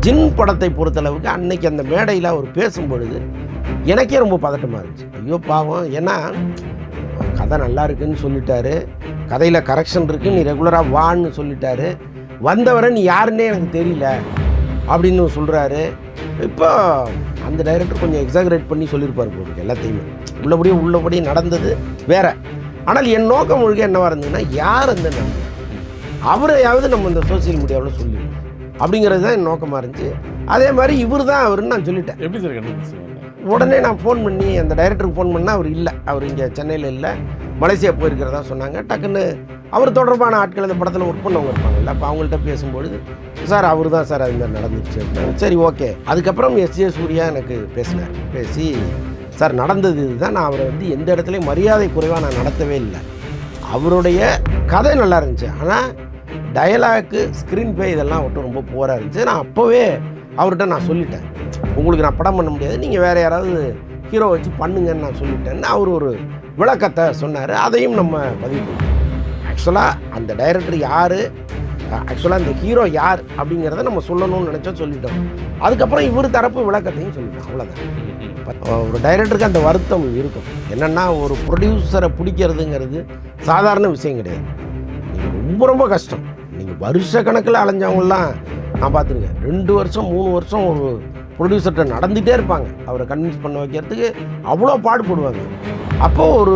ஜின் படத்தை பொறுத்தளவுக்கு அன்னைக்கு அந்த மேடையில் அவர் பேசும்பொழுது எனக்கே ரொம்ப பதட்டமாக இருந்துச்சு. ஐயோ பாவம், ஏன்னா கதை நல்லா இருக்குன்னு சொல்லிட்டாரு, கதையில் கரெக்ஷன் இருக்குது, நீ ரெகுலராக வான்னு சொல்லிட்டாரு, வந்தவரை நீ யாருன்னே எனக்கு தெரியல அப்படின்னு சொல்கிறாரு. இப்போ அந்த டைரக்டர் கொஞ்சம் எக்ஸாகரேட் பண்ணி சொல்லியிருப்பார் போட்டு எல்லாத்தையுமே, உள்ளபடி நடந்தது வேற. ஆனால் என் நோக்கம் முழுக்க என்னவாக இருந்ததுன்னா, யார் அந்த நம்பி அவரையாவது நம்ம இந்த சோசியல் மீடியாவில் சொல்லிடுவோம் அப்படிங்கிறது தான் என் நோக்கமாக இருந்துச்சு. அதே மாதிரி இவர் தான் அவருன்னு நான் சொல்லிட்டேன். எப்படி சார் கண்டுபிடிச்சீங்க? உடனே நான் ஃபோன் பண்ணி அந்த டைரக்டருக்கு ஃபோன் பண்ணால் அவர் இல்லை, அவர் இங்கே சென்னையில் இல்லை, மலேசியா போயிருக்கிறதா சொன்னாங்க. டக்குன்னு அவர் தொடர்பான ஆட்கள் இந்த படத்தில் ஒர்க் பண்ணவங்க இருப்பாங்கல்ல, அப்போ அவங்கள்ட்ட பேசும்பொழுது சார் அவர் தான் சார் அது மாதிரி நடந்துச்சு அப்படின்னா, சரி ஓகே. அதுக்கப்புறம் எஸ்ஜே சூர்யா எனக்கு பேசினார். பேசி சார் நடந்தது இதுதான், நான் அவரை வந்து எந்த இடத்துலையும் மரியாதை குறைவாக நான் நடத்தவே இல்லை, அவருடைய கதை நல்லா இருந்துச்சு, ஆனால் டயலாக்கு ஸ்க்ரீன் பே இதெல்லாம் மட்டும் ரொம்ப புவராக இருந்துச்சு. நான் அப்போவே அவர்கிட்ட நான் சொல்லிட்டேன், உங்களுக்கு நான் படம் பண்ண முடியாது, நீங்கள் வேறு யாராவது ஹீரோ வச்சு பண்ணுங்கன்னு நான் சொல்லிட்டேன்னு அவர் ஒரு விளக்கத்தை சொன்னார். அதையும் நம்ம பதிவு பண்ணோம். ஆக்சுவலாக அந்த டைரக்டர் யார், ஆக்சுவலாக அந்த ஹீரோ யார் அப்படிங்கிறத நம்ம சொல்லணும்னு நினச்சா சொல்லிட்டோம். அதுக்கப்புறம் இவர் தரப்பு விளக்கத்தையும் சொல்லிட்டோம், அவ்வளோதான். ஒரு டைரக்டருக்கு அந்த வருத்தம் இருக்கும். என்னென்னா, ஒரு ப்ரொடியூசரை பிடிக்கிறதுங்கிறது சாதாரண விஷயம் கிடையாது, ரொம்ப ரொம்ப கஷ்டம். நீங்கள் வருஷ கணக்கில் அலைஞ்சவங்களாம் நான் பார்த்துருக்கேன். 2 வருஷம் 3 வருஷம் ஒரு ப்ரொடியூசர்கிட்ட நடந்துகிட்டே இருப்பாங்க, அவரை கன்வின்ஸ் பண்ண வைக்கிறதுக்கு அவ்வளோ பாடுபடுவாங்க. அப்போது ஒரு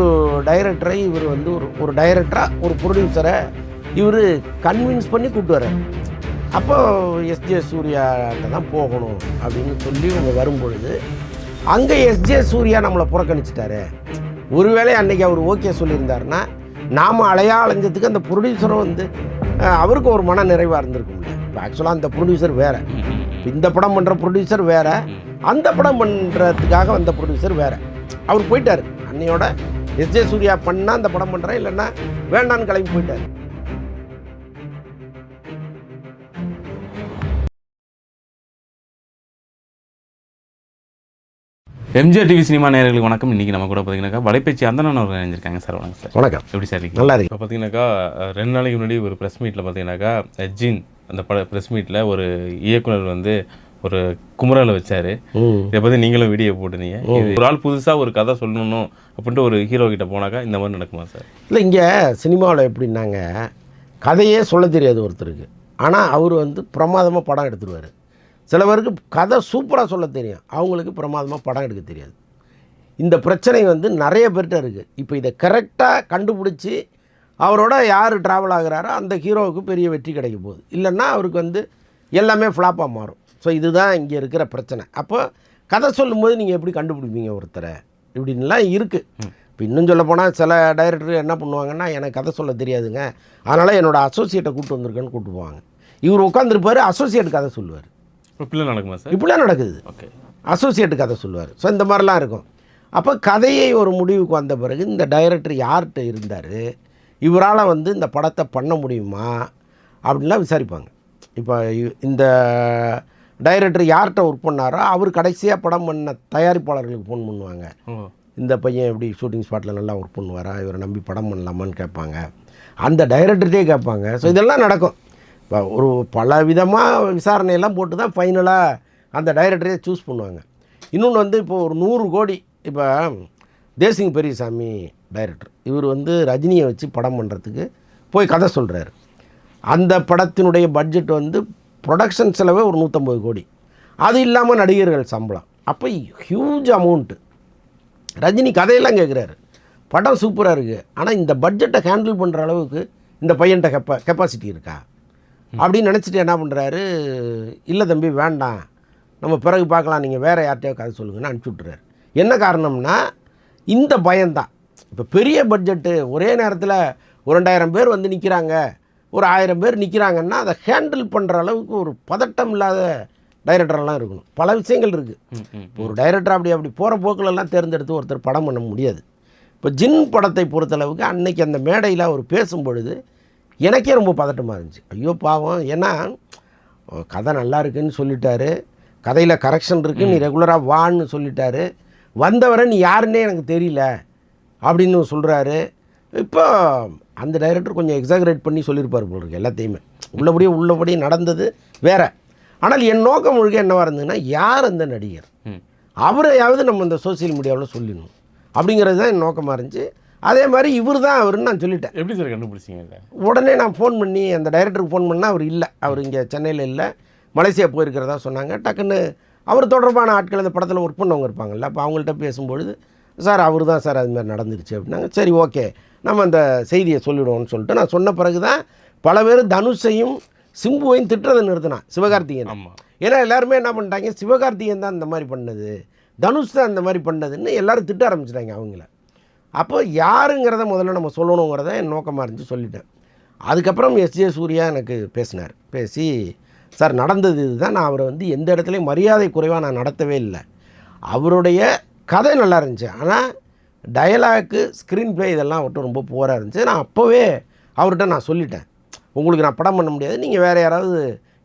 டைரக்டரை இவர் வந்து ஒரு டைரக்டராக ஒரு ப்ரொடியூசரை இவர் கன்வின்ஸ் பண்ணி கூப்பிட்டு வர்றார். அப்போது எஸ்ஜே சூர்யாட்ட தான் போகணும் அப்படின்னு சொல்லி இவங்க வரும்பொழுது அங்கே எஸ்ஜே சூர்யா நம்மளை புறக்கணிச்சிட்டாரு. ஒருவேளை அன்றைக்கி அவர் ஓகே சொல்லியிருந்தாருன்னா நாம் அலைஞ்சதுக்கு அந்த ப்ரொடியூசரும் வந்து அவருக்கு ஒரு மன நிறைவாக இருந்திருக்கும்ல. இப்போ ஆக்சுவலாக அந்த ப்ரொடியூசர் வேறு, இந்த படம் பண்ணுற ப்ரொடியூசர் வேறு, அந்த படம் பண்ணுறதுக்காக வந்த ப்ரொடியூசர் வேறு. அவர் போயிட்டார் அன்னையோட. எஸ்ஜே சூர்யா பண்ணால் அந்த படம் பண்ணுறேன், இல்லைன்னா வேண்டான்னு கிளம்பி போயிட்டார். எம்ஜிஆர் டிவி சினிமா நேயர்களுக்கு வணக்கம். இன்றைக்கி நம்ம கூட பார்த்தீங்கன்னாக்கா வலைப்பேச்சு அந்தனன் அவர்கள் நினைஞ்சிருக்காங்க. சார் வணக்கம் சார். வணக்கம். எப்படி சார் இருக்கு? நல்லா இருக்கு. இப்போ பார்த்தீங்கன்னாக்கா 2 நாளைக்கு முன்னாடி ஒரு ப்ரெஸ் மீட்டில் பார்த்தீங்கன்னாக்கா ஜின் அந்த ப்ரெஸ் மீட்டில் ஒரு இயக்குனர் வந்து ஒரு குமுறலை வச்சார். இதை பற்றி நீங்களும் வீடியோ போட்டுருந்தீங்க. ஒரு ஆள் புதுசாக ஒரு கதை சொல்லணும் அப்படின்ட்டு ஒரு ஹீரோ கிட்ட போனாக்கா இந்த மாதிரி நடக்குமா சார்? இல்லை, இங்கே சினிமாவில் எப்படின்னாங்க, கதையே சொல்ல தெரியாது ஒருத்தருக்கு, ஆனால் அவர் வந்து பிரமாதமாக படம் எடுத்துருவார். சில பேருக்கு கதை சூப்பராக சொல்ல தெரியும், அவங்களுக்கு பிரமாதமாக படம் எடுக்க தெரியாது. இந்த பிரச்சனை வந்து நிறைய பேர்கிட்ட இருக்குது. இப்போ இதை கரெக்டாக கண்டுபிடிச்சி அவரோட யார் ட்ராவல் ஆகிறாரோ அந்த ஹீரோவுக்கு பெரிய வெற்றி கிடைக்க போகுது, இல்லைன்னா அவருக்கு வந்து எல்லாமே ஃப்ளாப்பாக மாறும். ஸோ இதுதான் இங்கே இருக்கிற பிரச்சனை. அப்போ கதை சொல்லும்போது நீங்கள் எப்படி கண்டுபிடிப்பீங்க ஒருத்தரை இப்படின்லாம் இருக்குது. இப்போ இன்னும் சொல்ல போனால் சில டைரக்டர் என்ன பண்ணுவாங்கன்னா, எனக்கு கதை சொல்ல தெரியாதுங்க, அதனால் என்னோடய அசோசியேட்டை கூப்பிட்டு வந்திருக்கேன்னு கூப்பிட்டு போவாங்க. இவர் உட்காந்துருப்பார், அசோசியேட் கதை சொல்லுவார். இப்படிலாம் நடக்குமா சார்? இப்படிலாம் நடக்குது. ஓகே, அசோசியேட்டு கதை சொல்லுவார். ஸோ இந்த மாதிரிலாம் இருக்கும். அப்போ கதையை ஒரு முடிவுக்கு வந்த பிறகு இந்த டைரக்டர் யார்கிட்ட இருந்தார், இவரால் வந்து இந்த படத்தை பண்ண முடியுமா அப்படின்லாம் விசாரிப்பாங்க. இப்போ இந்த டைரக்டர் யார்கிட்ட ஒர்க் பண்ணாரோ அவர் கடைசியாக படம் பண்ண தயாரிப்பாளர்களுக்கு ஃபோன் பண்ணுவாங்க. இந்த பையன் எப்படி ஷூட்டிங் ஸ்பாட்டில் நல்லா ஒர்க் பண்ணுவாரா, இவரை நம்பி படம் பண்ணலாமான்னு கேட்பாங்க. அந்த டைரக்டர்கிட்டே கேட்பாங்க. ஸோ இதெல்லாம் நடக்கும். இப்போ ஒரு பல விதமாக விசாரணையெல்லாம் போட்டு தான் ஃபைனலாக அந்த டைரக்டரே சூஸ் பண்ணுவாங்க. இன்னொன்று வந்து இப்போது ஒரு 100 கோடி, இப்போ தேசிங் பெரியசாமி டைரக்டர், இவர் வந்து ரஜினியை வச்சு படம் பண்ணுறதுக்கு போய் கதை சொல்கிறார். அந்த படத்தினுடைய பட்ஜெட் வந்து ப்ரொடக்ஷன் செலவே ஒரு 150 கோடி, அது இல்லாமல் நடிகர்கள் சம்பளம். அப்போ ஹியூஜ் அமௌண்ட்டு. ரஜினி கதையெல்லாம் கேட்குறாரு, படம் சூப்பராக இருக்குது, ஆனால் இந்த பட்ஜெட்டை ஹேண்டில் பண்ணுற அளவுக்கு இந்த பையன்கிட்ட கெப்பாசிட்டி இருக்கா அப்படின்னு நினச்சிட்டு என்ன பண்ணுறாரு, இல்லை தம்பி வேண்டாம், நம்ம பிறகு பார்க்கலாம், நீங்கள் வேறு யார்கிட்டயோ கதை சொல்லுங்கன்னு அனுப்பிச்சி விட்றாரு. என்ன காரணம்னா இந்த பயம்தான். இப்போ பெரிய பட்ஜெட்டு ஒரே நேரத்தில் ஒரு 2000 பேர் வந்து நிற்கிறாங்க, ஒரு 1000 பேர் நிற்கிறாங்கன்னா அதை ஹேண்டில் பண்ணுற அளவுக்கு ஒரு பதட்டம் இல்லாத டைரக்டரெல்லாம் இருக்கணும். பல விஷயங்கள் இருக்குது. இப்போ ஒரு டைரக்டர் அப்படி போகிற போக்கிலெல்லாம் தேர்ந்தெடுத்து ஒருத்தர் படம் பண்ண முடியாது. இப்போ ஜின் படத்தை பொறுத்தளவுக்கு அன்னைக்கு அந்த மேடையில் அவர் பேசும்பொழுது எனக்கே ரொம்ப பதட்டமாக இருந்துச்சு. ஐயோ பாவம், ஏன்னா கதை நல்லா இருக்குன்னு சொல்லிட்டாரு, கதையில் கரெக்ஷன் இருக்குது, நீ ரெகுலராக வான்னு சொல்லிட்டாரு, வந்தவரை நீ யாருன்னே எனக்கு தெரியல அப்படின்னு சொல்கிறாரு. இப்போ அந்த டைரக்டர் கொஞ்சம் எக்ஸாகரேட் பண்ணி சொல்லியிருப்பார் போல இருக்கு எல்லாத்தையுமே. உள்ளபடி நடந்தது வேறு. ஆனால் என் நோக்கம் முழுக்க என்னவாக இருந்ததுன்னா, யார் அந்த நடிகர், அவரையாவது நம்ம இந்த சோசியல் மீடியாவில் சொல்லிடணும் அப்படிங்கிறது தான் என் நோக்கமாக இருந்துச்சு. அதே மாதிரி இவர் தான் அவருன்னு நான் சொல்லிட்டேன். எப்படி சார் கண்டுபிடிச்சிங்க? உடனே நான் ஃபோன் பண்ணி அந்த டைரக்டருக்கு ஃபோன் பண்ணால் அவர் இல்லை, அவர் இங்கே சென்னையில் இல்லை, மலேசியா போயிருக்கிறதா சொன்னாங்க. டக்குன்னு அவர் தொடர்பான ஆட்கள் அந்த படத்தில் ஒர்க் பண்ணவங்க இருப்பாங்கல்ல, அப்போ அவங்கள்ட்ட பேசும்பொழுது சார் அவர் தான் சார் அதுமாதிரி நடந்துருச்சு அப்படின்னாங்க. சரி ஓகே நம்ம அந்த செய்தியை சொல்லிவிடுவோம்னு சொல்லிட்டு நான் சொன்ன பிறகு தான் பல பேர் தனுஷையும் சிம்புவையும் திட்டுறதை நிறுத்தினான், சிவகார்த்திகேயன். ஏன்னா எல்லாருமே என்ன பண்ணிட்டாங்க, சிவகார்த்திகேயன் தான் இந்த மாதிரி பண்ணது, தனுஷ் தான் இந்த மாதிரி பண்ணதுன்னு எல்லோரும் திட்ட ஆரம்பிச்சிட்டாங்க அவங்கள. அப்போ யாருங்கிறத முதல்ல நம்ம சொல்லணுங்கிறத என் நோக்கமாக இருந்துச்சு, சொல்லிட்டேன். அதுக்கப்புறம் எஸ்ஜே சூர்யா எனக்கு பேசினார். பேசி சார் நடந்தது இதுதான், நான் அவரை வந்து எந்த இடத்துலையும் மரியாதை குறைவாக நான் நடத்தவே இல்லை, அவருடைய கதை நல்லா இருந்துச்சு, ஆனால் டயலாக்கு ஸ்க்ரீன் ப்ளே இதெல்லாம் அவர்கிட்ட ரொம்ப புவராக இருந்துச்சு. நான் அப்போவே அவர்கிட்ட நான் சொல்லிட்டேன், உங்களுக்கு நான் படம் பண்ண முடியாது, நீங்கள் வேறு யாராவது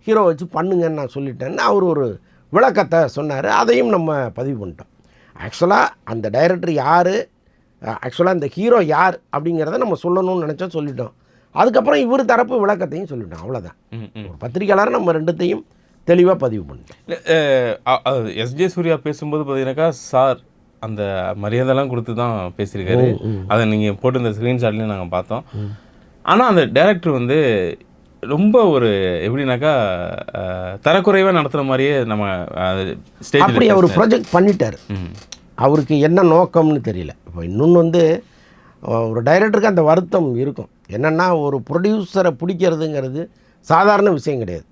ஹீரோ வச்சு பண்ணுங்கன்னு நான் சொல்லிட்டேன்னு அவர் ஒரு விளக்கத்தை சொன்னார். அதையும் நம்ம பதிவு பண்ணிட்டோம். ஆக்சுவலாக அந்த டைரக்டர் யார், ஆக்சுவலாக இந்த ஹீரோ யார் அப்படிங்கிறத நம்ம சொல்லணும்னு நினச்சா சொல்லிட்டோம். அதுக்கப்புறம் இவர் தரப்பு விளக்கத்தையும் சொல்லிட்டோம், அவ்வளோதான். ஒரு பத்திரிக்கையாளர் நம்ம ரெண்டுத்தையும் தெளிவாக பதிவு பண்ணிட்டோம். எஸ்ஜே சூர்யா பேசும்போது பார்த்தீங்கன்னாக்கா சார் அந்த மரியாதைலாம் கொடுத்து தான் பேசியிருக்காரு. அதை நீங்கள் போட்டு இந்த ஸ்க்ரீன்ஷாட்லேயும் நாங்கள் பார்த்தோம். ஆனால் அந்த டைரக்டர் வந்து ரொம்ப ஒரு எப்படின்னாக்கா தரக்குறைவாக நடத்துகிற மாதிரியே நம்ம ஸ்டேஜ் அப்படி அவர் ப்ரொஜெக்ட் பண்ணிட்டார். அவருக்கு என்ன நோக்கம்னு தெரியல. இப்போ இன்னொன்று வந்து ஒரு டைரக்டருக்கு அந்த வருத்தம் இருக்கும். என்னென்னா ஒரு ப்ரொடியூசரை பிடிக்கிறதுங்கிறது சாதாரண விஷயம் கிடையாது.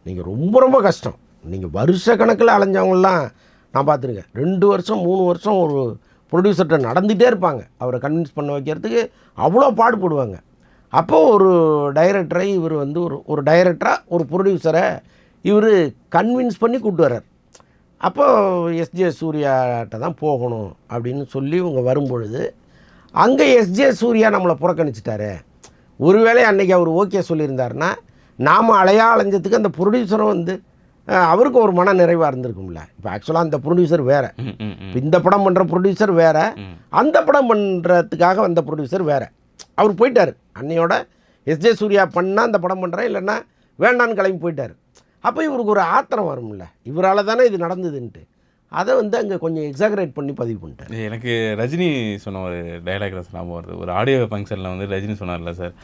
நீங்கள் ரொம்ப ரொம்ப கஷ்டம். நீங்கள் வருஷ கணக்கில் அலைஞ்சவங்களாம் நான் பார்த்துருக்கேன். 2 வருஷம் 3 வருஷம் ஒரு ப்ரொடியூசர்கிட்ட நடந்துகிட்டே இருப்பாங்க, அவரை கன்வின்ஸ் பண்ண வைக்கிறதுக்கு அவ்வளோ பாடுபடுவாங்க. அப்போது ஒரு டைரக்டரை இவர் வந்து ஒரு டைரக்டராக ஒரு ப்ரொடியூசரை இவர் கன்வின்ஸ் பண்ணி கூப்பிட்டு வர்றார். அப்போது எஸ்ஜே சூர்யாட்ட தான் போகணும் அப்படின்னு சொல்லி இவங்க வரும்பொழுது அங்கே எஸ்ஜே சூர்யா நம்மளை புறக்கணிச்சிட்டாரு. ஒருவேளை அன்றைக்கி அவர் ஓகே சொல்லியிருந்தாருன்னா நாம் அலைஞ்சதுக்கு அந்த ப்ரொடியூசரும் வந்து அவருக்கு ஒரு மன நிறைவாக இருந்திருக்கும்ல. இப்போ ஆக்சுவலாக அந்த ப்ரொடியூசர் வேறு, இந்த படம் பண்ணுற ப்ரொடியூசர் வேறு, அந்த படம் பண்ணுறதுக்காக வந்த ப்ரொடியூசர் வேறு. அவர் போயிட்டார் அன்னையோட. எஸ்ஜே சூர்யா பண்ணால் அந்த படம் பண்ணுறேன், இல்லைன்னா வேண்டான்னு கிளம்பி போயிட்டார். அப்போ இவருக்கு ஒரு ஆத்திரம் வரும்ல, இவரால் தானே இது நடந்ததுன்ட்டு. அதை வந்து அங்கே கொஞ்சம் எக்ஸாகரேட் பண்ணி பதிவு பண்ணிட்டேன். எனக்கு ரஜினி சொன்ன ஒரு டைலாக் ஞாபகம் வருது. ஒரு ஆடியோ ஃபங்க்ஷனில் வந்து ரஜினி சொன்னார்ல சார்,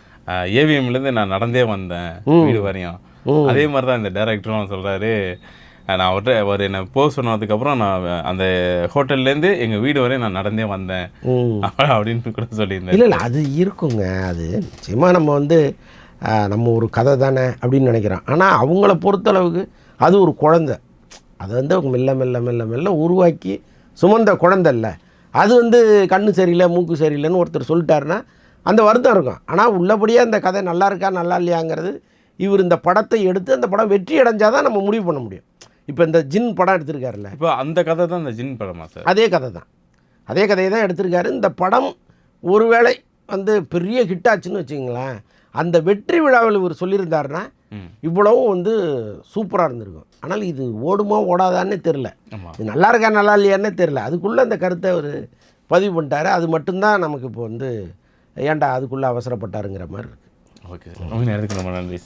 ஏவிஎம்லேருந்து நான் நடந்தே வந்தேன் வீடு வரையும். அதே மாதிரி தான் இந்த டைரக்டரும் சொல்கிறாரு, நான் அவர் என்னை போக சொன்னதுக்கப்புறம் நான் அந்த ஹோட்டல்லேருந்து எங்கள் வீடு வரையும் நான் நடந்தே வந்தேன் அப்படின்னு கூட சொல்லியிருந்தேன். இல்லை அது இருக்குங்க. அது நிச்சயமாக நம்ம வந்து நம்ம ஒரு கதை தானே அப்படின்னு நினைக்கிறோம். ஆனால் அவங்கள பொறுத்தளவுக்கு அது ஒரு குழந்தை. அதை வந்து அவங்க மெல்ல மெல்ல மெல்ல மெல்ல உருவாக்கி சுமந்த குழந்தை இல்லை. அது வந்து கண்ணு சரியில்லை மூக்கு சரியில்லைன்னு ஒருத்தர் சொல்லிட்டாருன்னா அந்த வருத்தம் இருக்கும். ஆனால் உள்ளபடியாக அந்த கதை நல்லா இருக்கா நல்லா இல்லையாங்கிறது இவர் இந்த படத்தை எடுத்து அந்த படம் வெற்றி அடைஞ்சால் தான் நம்ம முடிவு பண்ண முடியும். இப்போ இந்த ஜின் படம் எடுத்திருக்காருல்ல, இப்போ அந்த கதை தான் இந்த ஜின் படமா சார்? அதே கதை தான், அதே கதையை தான் எடுத்திருக்காரு. இந்த படம் ஒருவேளை வந்து பெரிய ஹிட் ஆச்சுன்னு வச்சுங்களேன், அந்த வெற்றி விழாவில் இவர் சொல்லியிருந்தாருன்னா இவ்வளவும் வந்து சூப்பராக இருந்திருக்கும். ஆனால் இது ஓடுமா ஓடாதான்னே தெரில, இது நல்லா இருக்கா நல்லா இல்லையான்னே தெரில. அதுக்குள்ளே அந்த கருத்தை அவர் பதிவு பண்ணிட்டாரு. அது மட்டும்தான் நமக்கு இப்போ வந்து ஏன்டா அதுக்குள்ளே அவசரப்பட்டாருங்கிற மாதிரி இருக்குது. ஓகே சார், ரொம்ப நேரத்துக்கு ரொம்ப நன்றி சார்.